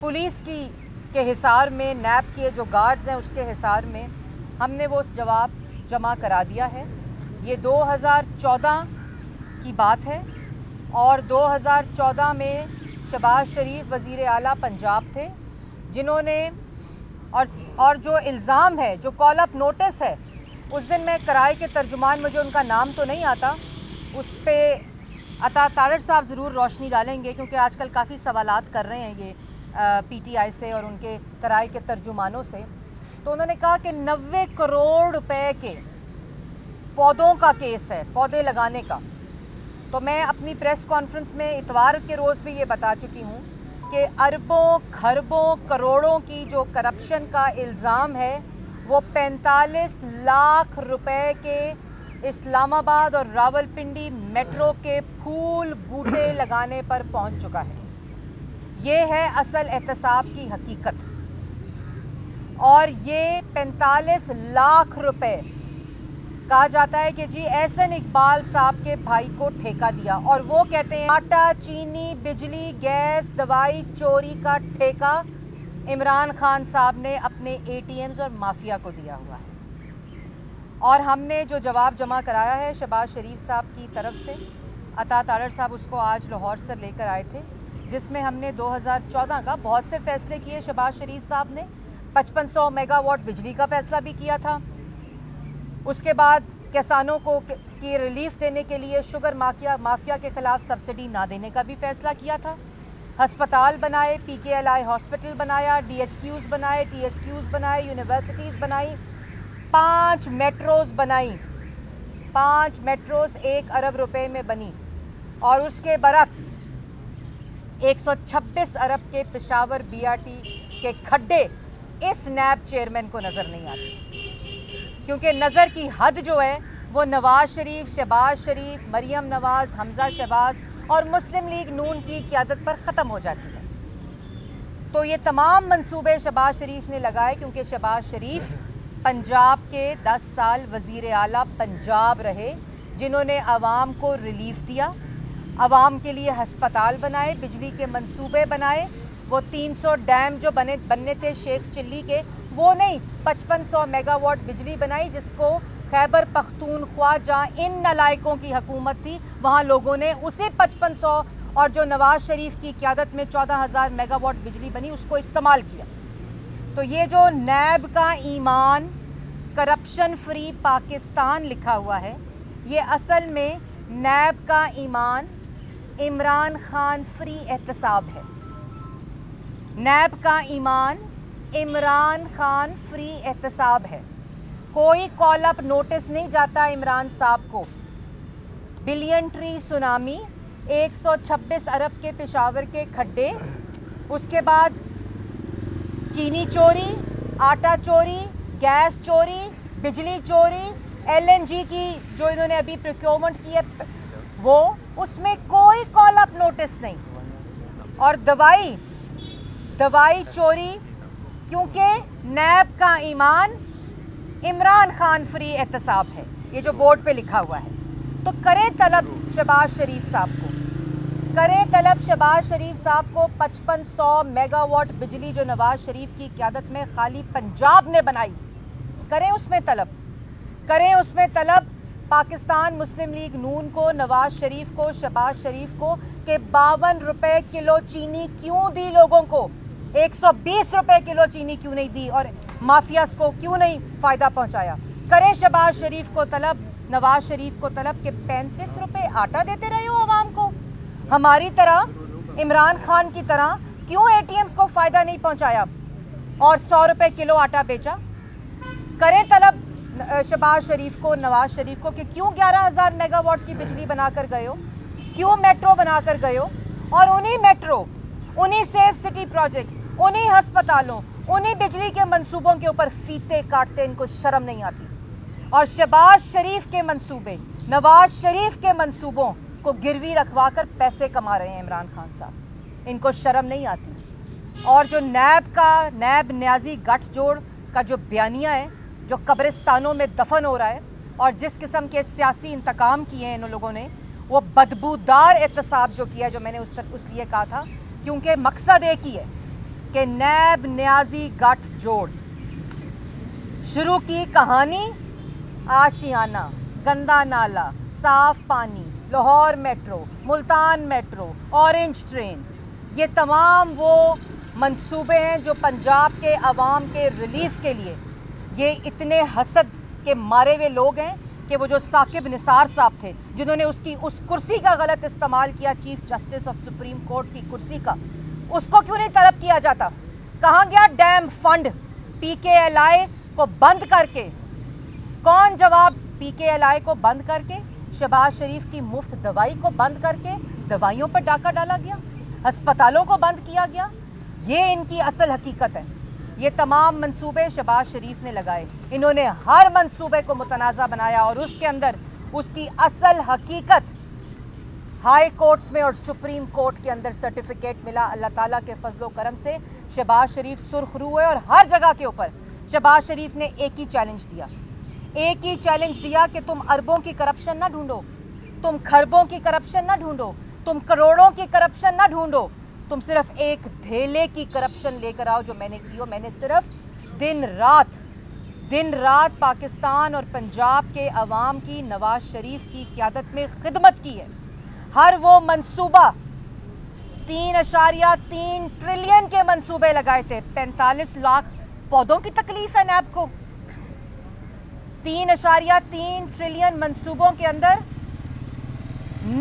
Police के हिसार में, नैब के जो गार्ड्स हैं उसके हिसार में हमने वो जवाब जमा करा दिया है। ये 2014 की बात है और 2014 में शहबाज शरीफ वज़ीर आला पंजाब थे, जिन्होंने और जो इल्ज़ाम है, जो कॉल अप नोटिस है, उस दिन मैं कराए के तर्जुमान, मुझे उनका नाम तो नहीं आता, उस पर अता तारड़ साहब ज़रूर रोशनी डालेंगे, क्योंकि आजकल काफ़ी सवालात कर रहे हैं ये पीटीआई से और उनके कराए के तर्जुमानों से। तो उन्होंने कहा कि 90 करोड़ रुपए के पौधों का केस है, पौधे लगाने का। तो मैं अपनी प्रेस कॉन्फ्रेंस में इतवार के रोज़ भी ये बता चुकी हूँ कि अरबों खरबों करोड़ों की जो करप्शन का इल्ज़ाम है वो 45 लाख रुपए के इस्लामाबाद और रावलपिंडी मेट्रो के फूल बूटे लगाने पर पहुंच चुका है। ये है असल एहतसाब की हकीकत। और ये 45 लाख रुपए कहा जाता है कि जी एहसन इकबाल साहब के भाई को ठेका दिया, और वो कहते हैं आटा, चीनी, बिजली, गैस, दवाई चोरी का ठेका इमरान खान साहब ने अपने एटीएम्स और माफिया को दिया हुआ है। और हमने जो जवाब जमा कराया है शहबाज शरीफ साहब की तरफ से, अता तारड़ साहब उसको आज लाहौर से लेकर आए थे, जिसमें हमने 2014 का बहुत से फैसले किए। शहबाज शरीफ साहब ने 5500 मेगावाट बिजली का फैसला भी किया था। उसके बाद किसानों को की रिलीफ देने के लिए शुगर माफिया के खिलाफ सब्सिडी ना देने का भी फैसला किया था। अस्पताल बनाए, पीकेएलआई हॉस्पिटल बनाया, डीएचक्यूज बनाए, टीएचक्यूज बनाए, यूनिवर्सिटीज़ बनाई, 5 मेट्रोज बनाई, 5 मेट्रोज 1 अरब रुपए में बनी। और उसके बरक्स 126 अरब के पेशावर बीआरटी के खड्डे इस नैब चेयरमैन को नज़र नहीं आते, क्योंकि नज़र की हद जो है वो नवाज शरीफ, शहबाज शरीफ, मरियम नवाज, हमजा शहबाज और मुस्लिम लीग नून की क़यादत पर ख़त्म हो जाती है। तो ये तमाम मंसूबे शहबाज शरीफ ने लगाए, क्योंकि शहबाज शरीफ पंजाब के 10 साल वज़ीर आला पंजाब रहे, जिन्होंने आवाम को रिलीफ दिया, आवाम के लिए हस्पताल बनाए, बिजली के मंसूबे बनाए। वो 300 डैम जो बनने थे शेख चिल्ली के, वो नहीं, 5500 मेगावाट बिजली बनाई, जिसको खैबर पख्तूनख्वा, जहाँ इन नलायकों की हुकूमत थी, वहाँ लोगों ने उसी 5500 और जो नवाज शरीफ की क़यादत में 14,000 मेगावाट बिजली बनी, उसको इस्तेमाल किया। तो ये जो नैब का ईमान करप्शन फ्री पाकिस्तान लिखा हुआ है, ये असल में नैब का ईमान इमरान खान फ्री एहतसाब है। नैब का ईमान इमरान खान फ्री एहतसाब है। कोई कॉल अप नोटिस नहीं जाता इमरान साहब को। बिलियन ट्री सुनामी, 126 अरब के पेशावर के खड्डे, उसके बाद चीनी चोरी, आटा चोरी, गैस चोरी, बिजली चोरी, एलएनजी की जो इन्होंने अभी प्रोक्योरमेंट की है वो, उसमें कोई कॉल अप नोटिस नहीं। और दवाई चोरी, क्योंकि नैब का ईमान इमरान खान फ्री एहतसाब है, ये जो बोर्ड पे लिखा हुआ है। तो करें तलब शहबाज शरीफ साहब को, करें तलब शहबाज शरीफ साहब को 5500 मेगावाट बिजली जो नवाज शरीफ की क़यादत में खाली पंजाब ने बनाई, करें उसमें तलब, करें उसमें तलब पाकिस्तान मुस्लिम लीग नून को, नवाज शरीफ को, शहबाज शरीफ को कि 52 रुपए किलो चीनी क्यों दी लोगों को, 120 रुपए किलो चीनी क्यों नहीं दी, और माफियास को क्यों नहीं फ़ायदा पहुंचाया। करें शहबाज शरीफ को तलब, नवाज शरीफ को तलब कि 35 रुपए आटा देते रहे हो आवाम को, हमारी तरह, इमरान खान की तरह क्यों एटीएम्स को फ़ायदा नहीं पहुंचाया और 100 रुपए किलो आटा बेचा। करें तलब शहबाज शरीफ को, नवाज शरीफ को कि क्यों 11,000 मेगावाट की बिजली बनाकर गए हो, क्यों मेट्रो बनाकर गए हो, और उन्हीं मेट्रो, उन्हीं सेफ सिटी प्रोजेक्ट्स, उन्हीं अस्पतालों, उन्हीं बिजली के मंसूबों के ऊपर फीते काटते इनको शर्म नहीं आती। और शहबाज शरीफ के मंसूबे, नवाज शरीफ के मंसूबों को गिरवी रखवा कर पैसे कमा रहे हैं इमरान खान साहब, इनको शर्म नहीं आती। और जो नैब न्याजी गठजोड़ का जो बयानिया है, जो कब्रिस्तानों में दफन हो रहा है, और जिस किस्म के सियासी इंतकाम किए हैं इन लोगों ने, वो बदबूदार एहतसाब जो किया, जो मैंने उस लिए कहा था, क्योंकि मकसद एक ही है कि नैब न्याजी गठजोड़ शुरू की कहानी आशियाना, गंदा नाला, साफ पानी, Lahore metro, Multan metro, orange train, ये तमाम वो मंसूबे हैं जो पंजाब के अवाम के रिलीफ के लिए, ये इतने हसद के मारे हुए लोग हैं कि वो जो साकिब निसार साहब थे जिन्होंने उस कुर्सी का गलत इस्तेमाल किया, chief justice of supreme court की कुर्सी का, उसको क्यों नहीं तलब किया जाता? कहाँ गया डैम फंड? PKLI को बंद करके कौन जवाब? PKLI को बंद करके, शहबाज शरीफ की मुफ्त दवाई को बंद करके दवाइयों पर डाका डाला गया, अस्पतालों को बंद किया गया। ये इनकी असल हकीकत है। ये तमाम मंसूबे शहबाज शरीफ ने लगाए, इन्होंने हर मंसूबे को मुतनाज़ा बनाया और उसके अंदर उसकी असल हकीकत हाई कोर्ट्स में और सुप्रीम कोर्ट के अंदर सर्टिफिकेट मिला। अल्लाह ताला के फजलो करम से शहबाज शरीफ सुर्खरू हुए और हर जगह के ऊपर शहबाज शरीफ ने एक ही चैलेंज दिया कि तुम अरबों की करप्शन ना ढूंढो, तुम खरबों की करप्शन ना ढूंढो, तुम करोड़ों की करप्शन ना ढूंढो, तुम सिर्फ एक ढेले की करप्शन लेकर आओ जो मैंने की हो। मैंने सिर्फ दिन रात पाकिस्तान और पंजाब के अवाम की नवाज शरीफ की क़यादत में खिदमत की है। हर वो मंसूबा 3.3 ट्रिलियन के मंसूबे लगाए थे। 45 लाख पौधों की तकलीफ है नैब को। 3.3 ट्रिलियन मंसूबों के अंदर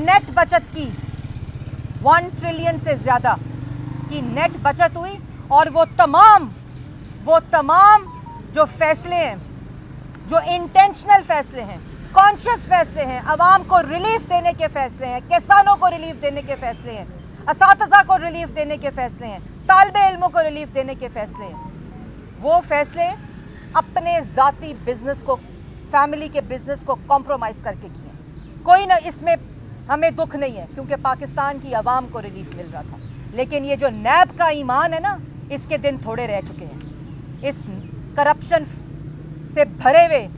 नेट बचत की 1 ट्रिलियन से ज्यादा की नेट बचत हुई। और वो तमाम जो फैसले हैं, जो इंटेंशनल फैसले हैं, कॉन्शियस फैसले हैं, अवाम को रिलीफ देने के फैसले हैं, किसानों को रिलीफ देने के फैसले हैं, असातिज़ा को रिलीफ देने के फैसले हैं, तालिबे इल्मों को रिलीफ देने के फैसले हैं, वो फैसले अपने ज़ाती बिजनेस को, फैमिली के बिजनेस को कॉम्प्रोमाइज़ करके किए। कोई ना, इसमें हमें दुख नहीं है क्योंकि पाकिस्तान की आवाम को रिलीफ मिल रहा था। लेकिन ये जो नैब का ईमान है ना, इसके दिन थोड़े रह चुके हैं। इस करप्शन से भरे हुए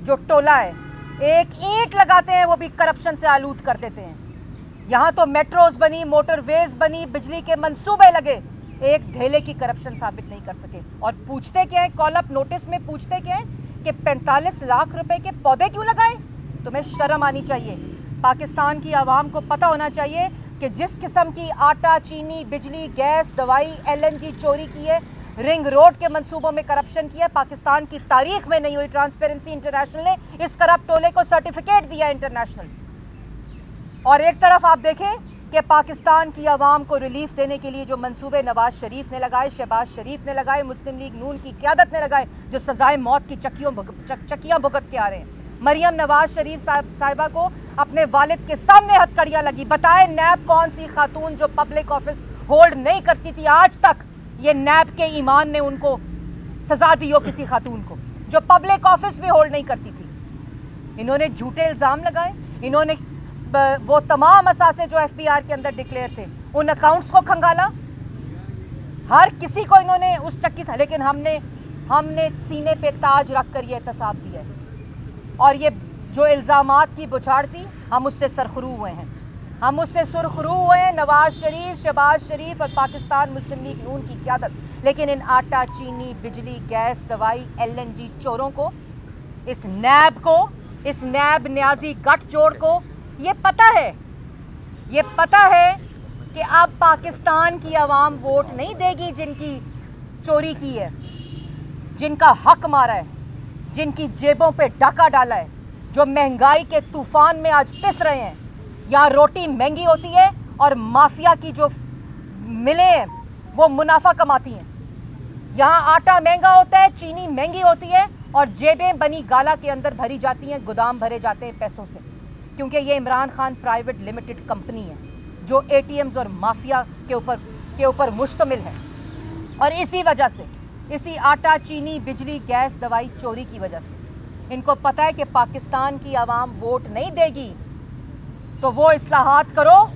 जो टोला है, एक ईंट लगाते हैं वो भी करप्शन से आलूद कर देते हैं। यहाँ तो मेट्रोज बनी, मोटरवेज बनी, बिजली के मंसूबे लगे, एक ढेले की करप्शन साबित नहीं कर सके। और पूछते क्या है, कॉल अप नोटिस में पूछते क्या है कि 45 लाख रुपए के पौधे क्यों लगाए? तुम्हें शर्म आनी चाहिए। पाकिस्तान की आवाम को पता होना चाहिए कि जिस किस्म की आटा, चीनी, बिजली, गैस, दवाई, LNG चोरी की है, रिंग रोड के मंसूबों में करप्शन किया, पाकिस्तान की तारीख में नहीं हुई। ट्रांसपेरेंसी इंटरनेशनल ने इस करप्ट टोले को सर्टिफिकेट दिया इंटरनेशनल। और एक तरफ आप देखें कि पाकिस्तान की आवाम को रिलीफ देने के लिए जो मंसूबे नवाज शरीफ ने लगाए, शहबाज शरीफ ने लगाए, मुस्लिम लीग नून की क़यादत ने लगाए, जो सजाए मौत की चक्कियां भुगत के आ रहे हैं। मरियम नवाज शरीफ साहिबा को अपने वालिद के सामने हथकड़ियां लगी। बताए नैब कौन सी खातून जो पब्लिक ऑफिस होल्ड नहीं करती थी, आज तक ये नैब के ईमान ने उनको सजा दी हो, किसी खातून को जो पब्लिक ऑफिस भी होल्ड नहीं करती थी। इन्होंने झूठे इल्जाम लगाए, इन्होंने वो तमाम असासे जो FBR के अंदर डिक्लेयर थे, उन अकाउंट्स को खंगाला, हर किसी को इन्होंने उस चक्की से। लेकिन हमने सीने पे ताज रख कर ये एहतसाब दिया है और ये जो इल्जामात की बुछाड़ थी, हम उससे सरखरू हुए हैं। नवाज शरीफ, शहबाज शरीफ और पाकिस्तान मुस्लिम लीग नून की क़यादत। लेकिन इन आटा, चीनी, बिजली, गैस, दवाई, LNG चोरों को, इस नैब न्याजी गठजोड़ को ये पता है कि अब पाकिस्तान की आवाम वोट नहीं देगी जिनकी चोरी की है, जिनका हक मारा है, जिनकी जेबों पे डाका डाला है, जो महंगाई के तूफान में आज पिस रहे हैं। यहाँ रोटी महंगी होती है और माफिया की जो मिलें हैं वो मुनाफा कमाती हैं। यहाँ आटा महंगा होता है, चीनी महंगी होती है और जेबें बनी गाला के अंदर भरी जाती हैं, गोदाम भरे जाते हैं पैसों से, क्योंकि ये Imran Khan private limited company है जो ATMs और माफिया के ऊपर मुश्तमिल है। और इसी वजह से, इसी आटा, चीनी, बिजली, गैस, दवाई चोरी की वजह से इनको पता है कि पाकिस्तान की आवाम वोट नहीं देगी, तो वो इस्लाहात करो,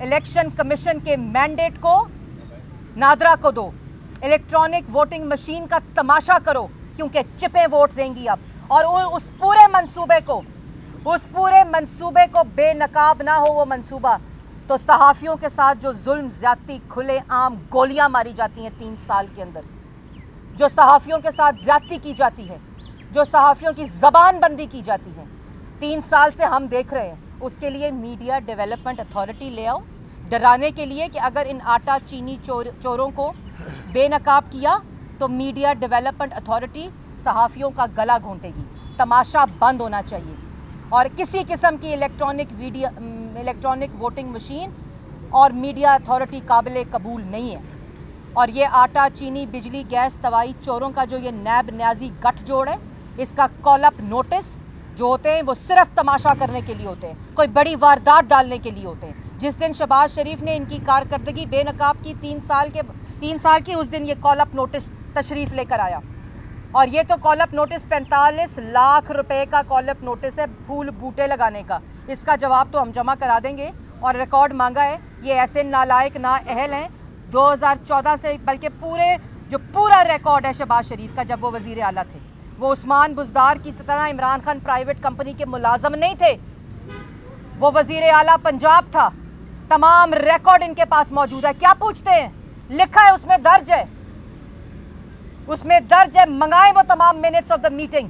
इलेक्शन कमीशन के मैंडेट को नादरा को दो, इलेक्ट्रॉनिक वोटिंग मशीन का तमाशा करो, क्योंकि चिपें वोट देंगी अब। और उस पूरे मंसूबे को बेनकाब ना हो वो मंसूबा, तो सहाफ़ियों के साथ जो जुल्म ज्यादती खुलेआम गोलियां मारी जाती हैं 3 साल के अंदर, जो सहाफ़ियों के साथ ज्यादती की जाती है, जो सहाफ़ियों की ज़बान बंदी की जाती है, 3 साल से हम देख रहे हैं। उसके लिए मीडिया डेवलपमेंट अथॉरिटी ले आओ, डराने के लिए कि अगर इन आटा चीनी चोरों को बेनकाब किया तो मीडिया डेवलपमेंट अथॉरिटी सहाफ़ियों का गला घोंटेगी। तमाशा बंद होना चाहिए और किसी किस्म की इलेक्ट्रॉनिक वोटिंग मशीन और मीडिया अथॉरिटी काबिल कबूल नहीं है। और ये आटा चीनी बिजली गैस दवाई चोरों का जो ये नैब न्याजी गठजोड़ है, इसका कॉल अप नोटिस जो होते हैं वो सिर्फ तमाशा करने के लिए होते हैं, कोई बड़ी वारदात डालने के लिए होते हैं। जिस दिन शहबाज शरीफ ने इनकी कारकर्दगी बेनकाब की 3 साल की, उस दिन ये कॉल अप नोटिस तशरीफ लेकर आया। और ये तो कॉल अप नोटिस 45 लाख रुपए का कॉल अप नोटिस है फूल बूटे लगाने का। इसका जवाब तो हम जमा करा देंगे और रिकॉर्ड मांगा है। ये ऐसे नालायक ना अहल हैं 2014 से, बल्कि पूरा रिकॉर्ड है शहबाज शरीफ का, जब वो वजीर आला थे, वो उस्मान बुज़दार की तरह इमरान खान प्राइवेट कंपनी के मुलाजम नहीं थे, वो वजीर आला पंजाब था। तमाम रिकॉर्ड इनके पास मौजूद है। क्या पूछते हैं? लिखा है, उसमें दर्ज है, मंगाएं वो तमाम मिनट्स ऑफ द मीटिंग।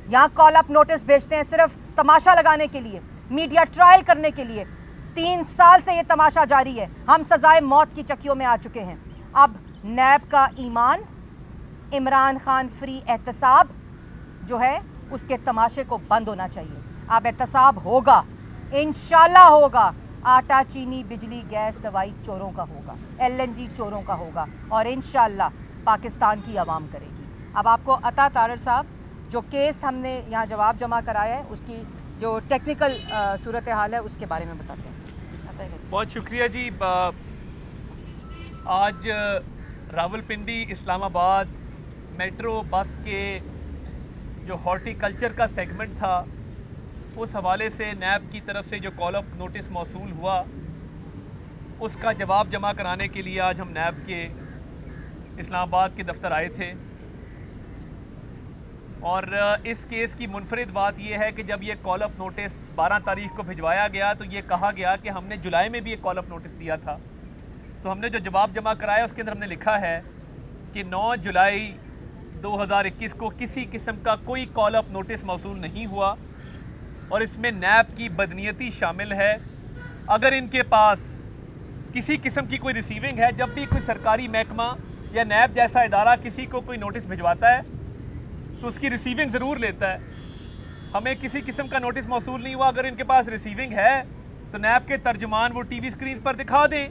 यहां कॉल अप नोटिस भेजते हैं सिर्फ तमाशा लगाने के लिए, मीडिया ट्रायल करने के लिए। 3 साल से ये तमाशा जारी है। हम सजाए मौत की चक्कियों में आ चुके हैं। अब नैब का ईमान, इमरान खान फ्री एहतसाब जो है, उसके तमाशे को बंद होना चाहिए। अब एहतसाब होगा, इंशाल्लाह होगा। आटा चीनी बिजली गैस दवाई चोरों का होगा, LNG चोरों का होगा और इंशाल्लाह पाकिस्तान की आवाम करेगी। अब आपको अता तारड़ साहब जो केस हमने यहाँ जवाब जमा कराया है, उसकी जो टेक्निकल सूरत हाल है उसके बारे में बताते हैं। बहुत शुक्रिया जी। आज रावलपिंडी इस्लामाबाद मेट्रो बस के जो हॉर्टिकल्चर का सेगमेंट था, उस हवाले से नैब की तरफ से जो कॉल अप नोटिस मौसूल हुआ, उसका जवाब जमा कराने के लिए आज हम नैब के इस्लामाबाद के दफ्तर आए थे। और इस केस की मुनफरिद बात यह है कि जब ये कॉल अप नोटिस 12 तारीख को भिजवाया गया तो ये कहा गया कि हमने जुलाई में भी एक कॉल अप नोटिस दिया था। तो हमने जो जवाब जमा कराया उसके अंदर हमने लिखा है कि 9 जुलाई 2021 को किसी किस्म का कोई कॉल अप नोटिस मौसूल नहीं हुआ और इसमें नैब की बदनीयती शामिल है। अगर इनके पास किसी किस्म की कोई रिसीविंग है, जब भी कोई सरकारी महकमा या नैब जैसा इदारा किसी को कोई नोटिस भिजवाता है तो उसकी रिसीविंग ज़रूर लेता है। हमें किसी किस्म का नोटिस मौसूल नहीं हुआ। अगर इनके पास रिसीविंग है तो नैब के तर्जुमान वो टीवी स्क्रीन पर दिखा दें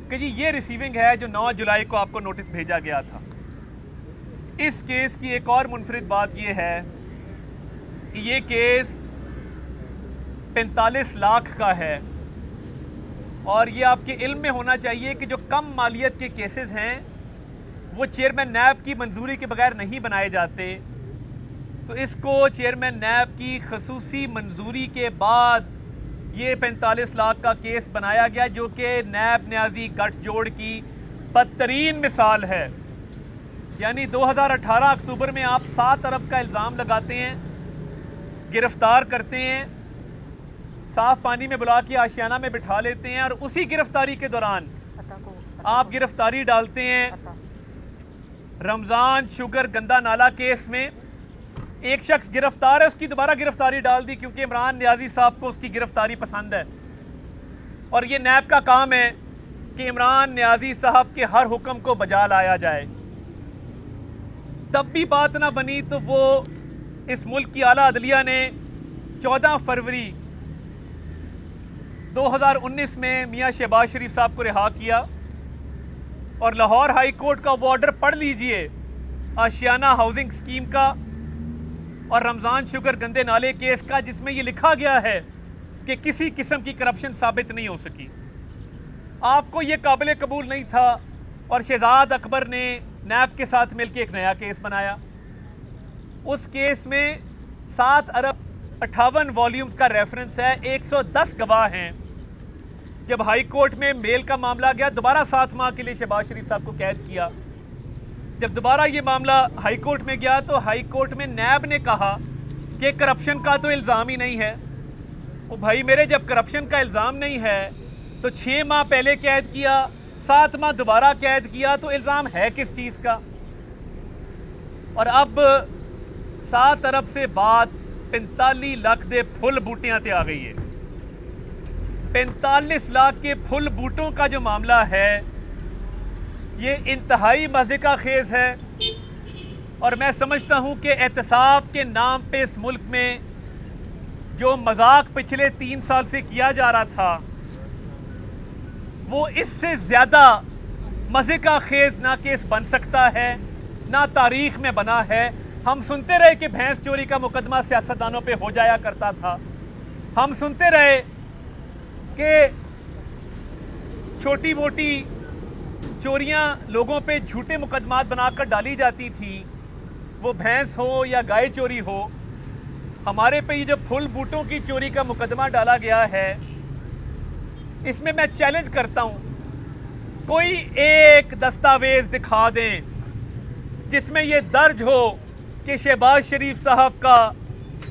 कि जी ये रिसीविंग है जो 9 जुलाई को आपको नोटिस भेजा गया था। इस केस की एक और मुनफरिद बात यह है कि ये केस 45 लाख का है और ये आपके इल्म में होना चाहिए कि जो कम मालियत के केसेस हैं वो चेयरमैन नैब की मंजूरी के बगैर नहीं बनाए जाते। तो इसको चेयरमैन नैब की खसूसी मंजूरी के बाद ये 45 लाख का केस बनाया गया, जो कि नैब न्याजी गठजोड़ की बदतरीन मिसाल है। यानी 2018 अक्टूबर में आप 7 अरब का इल्ज़ाम लगाते हैं, गिरफ्तार करते हैं, साफ पानी में बुला के आशियाना में बिठा लेते हैं और उसी गिरफ्तारी के दौरान आप गिरफ्तारी डालते हैं रमज़ान शुगर गंदा नाला केस में। एक शख्स गिरफ्तार है, उसकी दोबारा गिरफ्तारी डाल दी क्योंकि इमरान न्याजी साहब को उसकी गिरफ्तारी पसंद है। और ये नैब का काम है कि इमरान न्याजी साहब के हर हुक्म को बजा लाया जाए। तब भी बात ना बनी तो वो इस मुल्क की आला अदलिया ने 14 फरवरी 2019 में मियां शहबाज शरीफ साहब को रिहा किया और लाहौर हाई कोर्ट का वो ऑर्डर पढ़ लीजिए आशियाना हाउसिंग स्कीम का और रमज़ान शुगर गंदे नाले केस का, जिसमें ये लिखा गया है कि किसी किस्म की करप्शन साबित नहीं हो सकी। आपको ये काबिल कबूल नहीं था और शहजाद अकबर ने नैब के साथ मिलकर एक नया केस बनाया। उस केस में 7 अरब 58 वॉल्यूम्स का रेफरेंस है, 110 गवाह हैं। जब हाई कोर्ट में मेल का मामला गया, दोबारा 7 माह के लिए शहबाज शरीफ साहब को कैद किया। जब दोबारा ये मामला हाई कोर्ट में गया तो हाई कोर्ट में नैब ने कहा कि करप्शन का तो इल्ज़ाम ही नहीं है। वो भाई मेरे, जब करप्शन का इल्ज़ाम नहीं है तो 6 माह पहले कैद किया, 7 माह दोबारा कैद किया, तो इल्जाम है किस चीज का? और अब 7 अरब से बात 45 लाख दे फुल बूटियां ते आ गई है। 45 लाख के फुल बूटों का जो मामला है ये इंतहाई मजे का खेज है। और मैं समझता हूं कि एहतसाब के नाम पे इस मुल्क में जो मजाक पिछले 3 साल से किया जा रहा था वो इससे ज्यादा मजे का खेज ना केस बन सकता है, ना तारीख में बना है। हम सुनते रहे कि भैंस चोरी का मुकदमा सियासतदानों पे हो जाया करता था। हम सुनते रहे कि छोटी मोटी चोरियां लोगों पे झूठे मुकदमात बनाकर डाली जाती थी, वो भैंस हो या गाय चोरी हो। हमारे पे ये जो फुल बूटों की चोरी का मुकदमा डाला गया है, इसमें मैं चैलेंज करता हूं, कोई एक दस्तावेज दिखा दें जिसमें यह दर्ज हो कि शहबाज शरीफ साहब का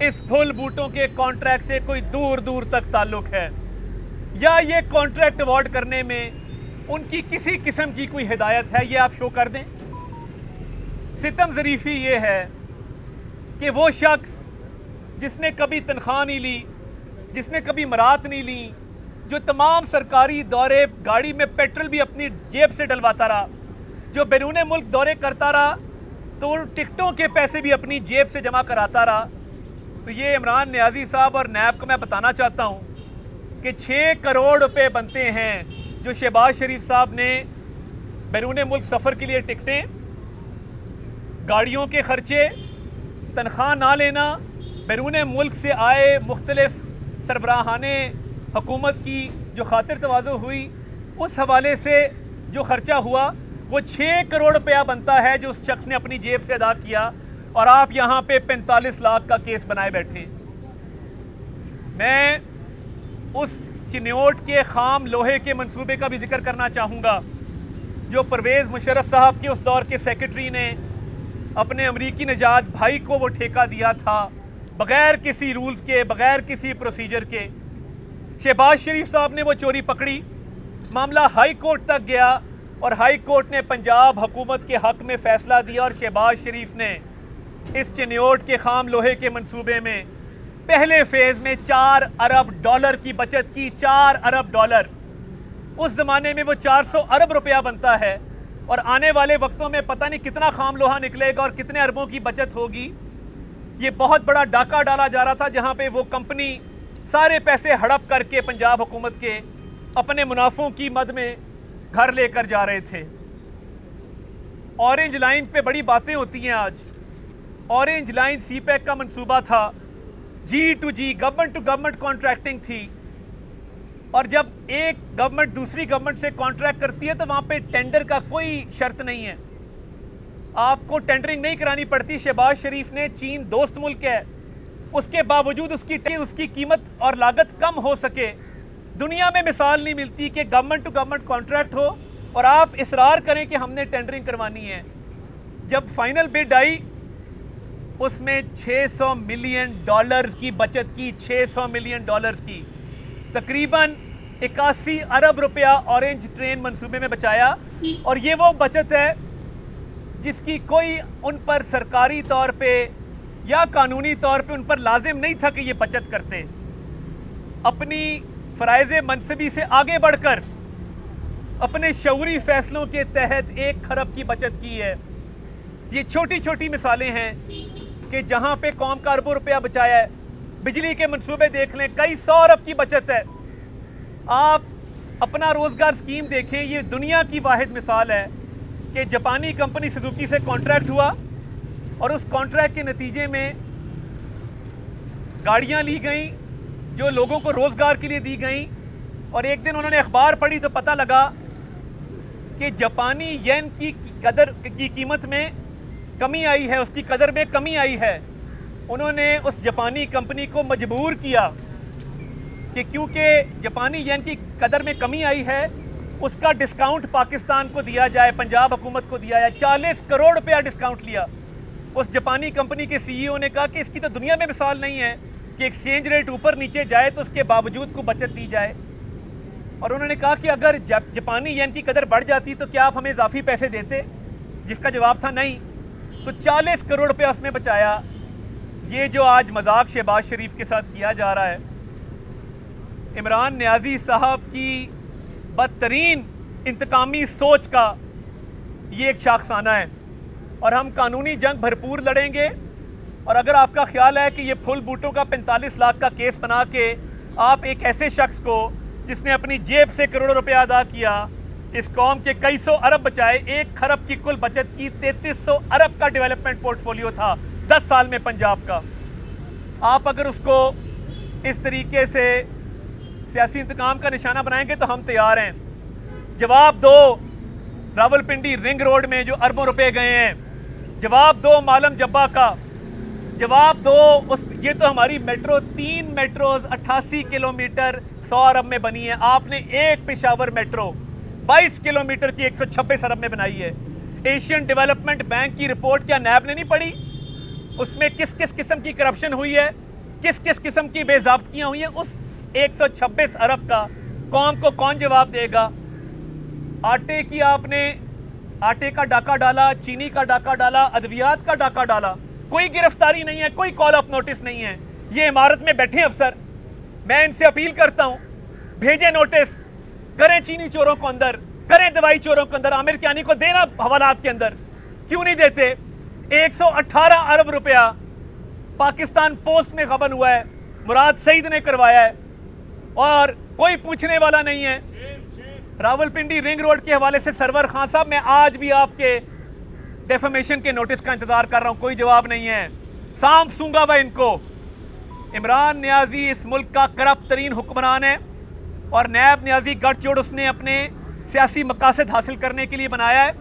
इस फुल बूटों के कॉन्ट्रैक्ट से कोई दूर दूर तक ताल्लुक है, या ये कॉन्ट्रैक्ट अवार्ड करने में उनकी किसी किस्म की कोई हिदायत है, ये आप शो कर दें। सितम ज़रीफ़ी ये है कि वो शख्स जिसने कभी तनख्वाह नहीं ली, जिसने कभी मरात नहीं ली, जो तमाम सरकारी दौरे गाड़ी में पेट्रोल भी अपनी जेब से डलवाता रहा, जो बैरून मुल्क दौरे करता रहा तो टिकटों के पैसे भी अपनी जेब से जमा कराता रहा। तो ये इमरान नियाजी साहब और नैब को मैं बताना चाहता हूँ कि 6 करोड़ रुपए बनते हैं जो शहबाज शरीफ साहब ने बैरून मुल्क सफ़र के लिए टिकटें, गाड़ियों के खर्चे, तनख्वाह ना लेना, बैरून मुल्क से आए मुख्तलिफ सरबराहाने हुकूमत की जो खातिर तवाज़ो हुई, उस हवाले से जो खर्चा हुआ वो 6 करोड़ रुपया बनता है जो उस शख्स ने अपनी जेब से अदा किया। और आप यहाँ पे 45 लाख का केस बनाए बैठे। मैं उस चिन्योट के खाम लोहे के मंसूबे का भी जिक्र करना चाहूँगा जो परवेज़ मुशर्रफ साहब के उस दौर के सेक्रेटरी ने अपने अमरीकी नजात भाई को वो ठेका दिया था, बगैर किसी रूल्स के, बगैर किसी प्रोसीजर के। शहबाज शरीफ साहब ने वो चोरी पकड़ी, मामला हाई कोर्ट तक गया और हाई कोर्ट ने पंजाब हुकूमत के हक में फैसला दिया और शहबाज शरीफ ने इस चिन्योट के खाम लोहे के मंसूबे में पहले फेज में $4 अरब की बचत की। $4 अरब, उस जमाने में वो 400 अरब रुपया बनता है और आने वाले वक्तों में पता नहीं कितना खाम लोहा निकलेगा और कितने अरबों की बचत होगी। ये बहुत बड़ा डाका डाला जा रहा था जहां पे वो कंपनी सारे पैसे हड़प करके पंजाब हुकूमत के अपने मुनाफों की मद में घर लेकर जा रहे थे। ऑरेंज लाइन पे बड़ी बातें होती हैं आज। ऑरेंज लाइन सीपैक का मंसूबा था, G2G government to government contracting थी, और जब एक गवर्नमेंट दूसरी गवर्नमेंट से कॉन्ट्रैक्ट करती है तो वहां पे टेंडर का कोई शर्त नहीं है, आपको टेंडरिंग नहीं करानी पड़ती। शहबाज शरीफ ने, चीन दोस्त मुल्क है, उसके बावजूद उसकी कीमत और लागत कम हो सके, दुनिया में मिसाल नहीं मिलती कि गवर्नमेंट टू गवर्नमेंट कॉन्ट्रैक्ट हो और आप इसरार करें कि हमने टेंडरिंग करवानी है। जब फाइनल बिड आई उसमें $600 मिलियन की बचत की, $600 मिलियन की, तकरीबन 81 अरब रुपया ऑरेंज ट्रेन मंसूबे में बचाया। और ये वो बचत है जिसकी कोई उन पर सरकारी तौर पे या कानूनी तौर पे उन पर लाजिम नहीं था कि ये बचत करते। अपनी फराइज़े मनसबी से आगे बढ़कर अपने शऊरी फैसलों के तहत 1 खरब की बचत की है। ये छोटी छोटी मिसालें हैं कि जहां पे कौम का अरबों रुपया बचाया है। बिजली के मंसूबे देख लें, कई 100 अरब की बचत है। आप अपना रोजगार स्कीम देखें, ये दुनिया की वाहिद मिसाल है कि जापानी कंपनी सुजुकी से कॉन्ट्रैक्ट हुआ और उस कॉन्ट्रैक्ट के नतीजे में गाड़ियां ली गई जो लोगों को रोजगार के लिए दी गई। और एक दिन उन्होंने अखबार पढ़ी तो पता लगा कि जापानी येन की कदर की कीमत में कमी आई है, उसकी कदर में कमी आई है। उन्होंने उस जापानी कंपनी को मजबूर किया कि क्योंकि जापानी येन की कदर में कमी आई है उसका डिस्काउंट पाकिस्तान को दिया जाए, पंजाब हुकूमत को दिया जाए। 40 करोड़ रुपया डिस्काउंट लिया। उस जापानी कंपनी के सीईओ ने कहा कि इसकी तो दुनिया में मिसाल नहीं है कि एक्सचेंज रेट ऊपर नीचे जाए तो उसके बावजूद को बचत दी जाए। और उन्होंने कहा कि अगर जापानी येन की कदर बढ़ जाती तो क्या आप हमें इजाफी पैसे देते, जिसका जवाब था नहीं। तो 40 करोड़ रुपया उसने बचाया। ये जो आज मजाक शहबाज शरीफ के साथ किया जा रहा है, इमरान नियाजी साहब की बदतरीन इंतकामी सोच का ये एक शाखसाना है और हम कानूनी जंग भरपूर लड़ेंगे। और अगर आपका ख्याल है कि ये फुल बूटों का 45 लाख का केस बना के आप एक ऐसे शख्स को जिसने अपनी जेब से करोड़ों रुपया अदा किया, इस कौम के कई सौ अरब बचाए, 1 खरब की कुल बचत की, 3300 अरब का डेवलपमेंट पोर्टफोलियो था 10 साल में पंजाब का, आप अगर उसको इस तरीके से सियासी इंतकाम का निशाना बनाएंगे तो हम तैयार हैं। जवाब दो रावलपिंडी रिंग रोड में जो अरबों रुपए गए हैं, जवाब दो मालम जब्बा का, जवाब दो उस, ये तो हमारी मेट्रो 3 मेट्रोज 88 किलोमीटर 100 अरब में बनी है। आपने एक पेशावर मेट्रो 22 किलोमीटर की 126 अरब में बनाई है। एशियन डेवलपमेंट बैंक की रिपोर्ट क्या नैब ने नहीं पढ़ी? उसमें किस किस किस्म की करप्शन हुई है, किस किस किस्म की बेज़ाब्तियां हुई है, उस 126 अरब का कौम को कौन जवाब देगा? आटे की आपने आटे का डाका डाला, चीनी का डाका डाला, अद्वियात का डाका डाला, कोई गिरफ्तारी नहीं है, कोई कॉल अप नोटिस नहीं है। ये इमारत में बैठे अफसर, मैं इनसे अपील करता हूं, भेजें नोटिस, करें चीनी चोरों को अंदर, करें दवाई चोरों को अंदर, आमिर कियानी को देना हवालात के अंदर, क्यों नहीं देते? 118 अरब रुपया पाकिस्तान पोस्ट में गबन हुआ है, मुराद सईद ने करवाया है और कोई पूछने वाला नहीं है। रावलपिंडी रिंग रोड के हवाले से सरवर खान साहब, मैं आज भी आपके डेफेमेशन के नोटिस का इंतजार कर रहा हूं, कोई जवाब नहीं है। सांप सूंगा वह इनको। इमरान नियाजी इस मुल्क का करप्ट तरीन हुक्मरान है और नैब नियाजी गठजोड़ उसने अपने सियासी मकासद हासिल करने के लिए बनाया है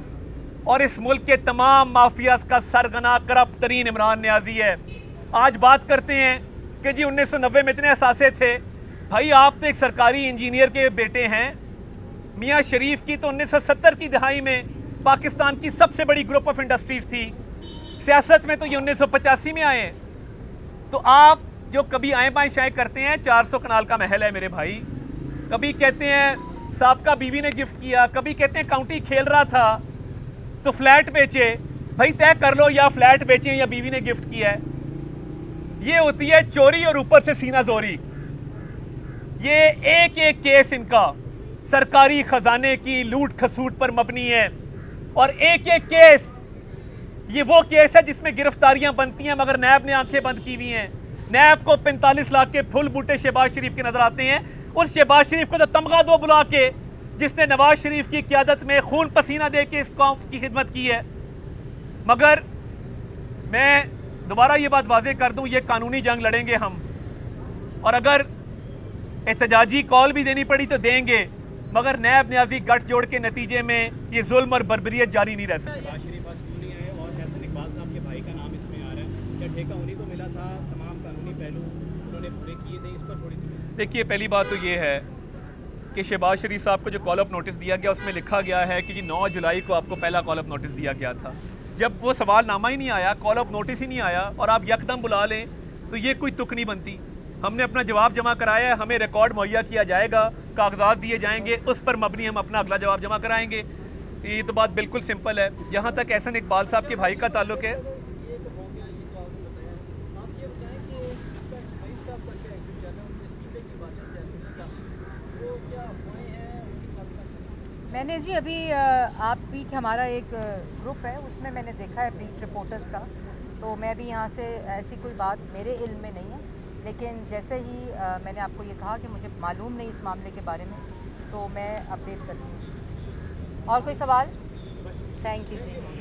और इस मुल्क के तमाम माफियाज का सरगना करप्ट तरीन इमरान नियाजी है। आज बात करते हैं कि जी 1990 में इतने असासे थे। भाई आप तो एक सरकारी इंजीनियर के बेटे हैं। मियाँ शरीफ की तो 1970 की दहाई में पाकिस्तान की सबसे बड़ी ग्रुप ऑफ इंडस्ट्रीज थी। सियासत में तो ये 1985 में आए हैं। तो आप जो कभी आए बाएं शाए करते हैं, 400 कनाल का महल है मेरे भाई, कभी कहते हैं साबका बीवी ने गिफ्ट किया, कभी कहते हैं काउंटी खेल रहा था तो फ्लैट बेचे। भाई तय कर लो, या फ्लैट बेचे या बीवी ने गिफ्ट किया है। ये होती है चोरी और ऊपर से सीना जोरी। ये एक एक केस इनका सरकारी खजाने की लूट खसूट पर मबनी है और एक एक केस ये वो केस है जिसमें गिरफ्तारियां बनती हैं मगर नैब ने आंखें बंद की हुई हैं। नैब को 45 लाख के फुल बूटे शहबाज शरीफ के नजर आते हैं। उस शहबाज शरीफ को तो तमगा दो बुला के, जिसने नवाज शरीफ की क़यादत में खून पसीना दे के इस कौम की खिदमत की है। मगर मैं दोबारा ये बात वाज़ेह कर दूं, ये कानूनी जंग लड़ेंगे हम, और अगर एहतजाजी कॉल भी देनी पड़ी तो देंगे, मगर नैब नियाजी गठजोड़ के नतीजे में ये जुल्म और बर्बरियत जारी नहीं रह सकती। शहबाज शरीफ आज क्यों नहीं आए और हसन इकबाल साहब के भाई का नाम इसमें आ रहा है, क्या ठेका उन्हीं को मिला था? तमाम कानूनी पहलू उन्होंने पूरे किए थे, इस पर थोड़ी सी देखिए, पहली बात तो ये है कि शहबाज शरीफ साहब को जो कॉल अप नोटिस दिया गया उसमें लिखा गया है कि जी 9 जुलाई को आपको पहला कॉल अप नोटिस दिया गया था। जब वो सवालनामा ही नहीं आया, कॉल अप नोटिस ही नहीं आया और आप यकदम बुला लें तो ये कोई तुक नहीं बनती। हमने अपना जवाब जमा कराया है, हमें रिकॉर्ड मुहैया किया जाएगा, कागजात दिए जाएंगे, उस पर मबनी हम अपना अगला जवाब जमा कराएंगे। ये तो बात बिल्कुल सिंपल है। यहाँ तक एहसन इकबाल साहब के भाई का ताल्लुक है, मैंने जी अभी आप बीट हमारा एक ग्रुप है उसमें मैंने देखा है बीट रिपोर्टर्स का, तो मैं भी यहाँ से ऐसी कोई बात मेरे इल्म में नहीं है, लेकिन जैसे ही मैंने आपको ये कहा कि मुझे मालूम नहीं इस मामले के बारे में, तो मैं अपडेट करती हूँ। और कोई सवाल? Thank you ji.